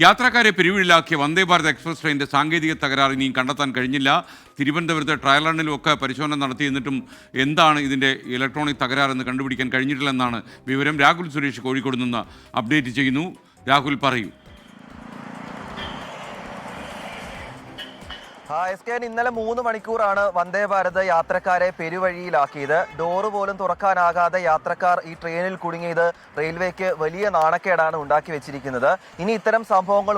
യാത്രക്കാരെ പെരുവിഴിലാക്കിയ വന്ദേ ഭാരത് എക്സ്പ്രസ് ട്രെയിനിന്റെ സാങ്കേതിക തകരാർ ഇനിയും കണ്ടെത്താൻ കഴിഞ്ഞില്ല. തിരുവനന്തപുരത്ത് ട്രയൽ റണ്ണിലും ഒക്കെ പരിശോധന നടത്തി, എന്നിട്ടും എന്താണ് ഇതിൻ്റെ ഇലക്ട്രോണിക് തകരാറെന്ന് കണ്ടുപിടിക്കാൻ കഴിഞ്ഞിട്ടില്ലെന്നാണ് വിവരം. രാഹുൽ സുരേഷ് കോഴിക്കോട് നിന്ന് അപ്ഡേറ്റ് ചെയ്യുന്നു. രാഹുൽ, പറയൂ. ഇന്നലെ 3 മണിക്കൂറാണ് വന്ദേ ഭാരത് യാത്രക്കാരെ പെരുവഴിയിലാക്കിയത്. ഡോറ് പോലും തുറക്കാനാകാതെ യാത്രക്കാർ ഈ ട്രെയിനിൽ കുടുങ്ങിയത് റെയിൽവേക്ക് വലിയ നാണക്കേടാണ് ഉണ്ടാക്കി വെച്ചിരിക്കുന്നത്. ഇനി ഇത്തരം സംഭവങ്ങൾ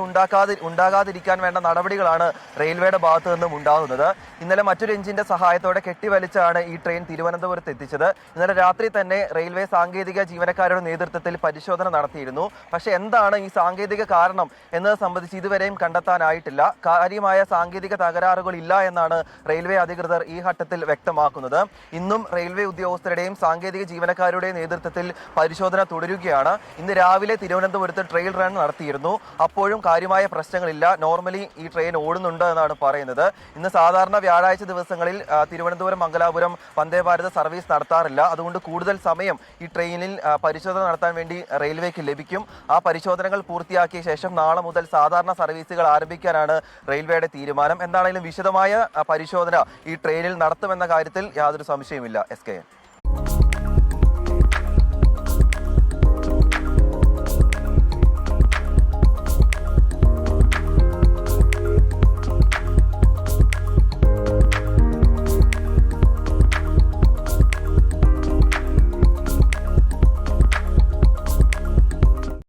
ഉണ്ടാകാതിരിക്കാൻ വേണ്ട നടപടികളാണ് റെയിൽവേയുടെ ഭാഗത്തു നിന്നും ഉണ്ടാകുന്നത്. ഇന്നലെ മറ്റൊരു എഞ്ചിന്റെ സഹായത്തോടെ കെട്ടിവലിച്ചാണ് ഈ ട്രെയിൻ തിരുവനന്തപുരത്ത് എത്തിച്ചത്. ഇന്നലെ രാത്രി തന്നെ റെയിൽവേ സാങ്കേതിക ജീവനക്കാരുടെ നേതൃത്വത്തിൽ പരിശോധന നടത്തിയിരുന്നു. പക്ഷേ എന്താണ് ഈ സാങ്കേതിക കാരണം എന്നത് സംബന്ധിച്ച് ഇതുവരെയും കണ്ടെത്താനായിട്ടില്ല. കാര്യമായ സാങ്കേതിക തകരാറുകൾ ഇല്ല എന്നാണ് റെയിൽവേ അധികൃതർ ഈ ഘട്ടത്തിൽ വ്യക്തമാക്കുന്നത്. ഇന്നും റെയിൽവേ ഉദ്യോഗസ്ഥരുടെയും സാങ്കേതിക ജീവനക്കാരുടെയും നേതൃത്വത്തിൽ പരിശോധന തുടരുകയാണ്. ഇന്ന് രാവിലെ തിരുവനന്തപുരത്ത് ട്രയൽ റൺ നടത്തിയിരുന്നു. അപ്പോഴും കാര്യമായ പ്രശ്നങ്ങളില്ല. നോർമലി ഈ ട്രെയിൻ ഓടുന്നുണ്ട് എന്നാണ് പറയുന്നത്. ഇന്ന് സാധാരണ വ്യാഴാഴ്ച ദിവസങ്ങളിൽ തിരുവനന്തപുരം മംഗലാപുരം വന്ദേ ഭാരത് സർവീസ് നടത്താറില്ല. അതുകൊണ്ട് കൂടുതൽ സമയം ഈ ട്രെയിനിൽ പരിശോധന നടത്താൻ വേണ്ടി റെയിൽവേക്ക് ലഭിക്കും. ആ പരിശോധനകൾ പൂർത്തിയാക്കിയ ശേഷം നാളെ മുതൽ സാധാരണ സർവീസുകൾ ആരംഭിക്കാനാണ് റെയിൽവേയുടെ തീരുമാനം. എന്താണെങ്കിലും വിശദമായ പരിശോധന ഈ ട്രെയിനിൽ നടത്തുമെന്ന കാര്യത്തിൽ യാതൊരു സംശയമില്ല. SK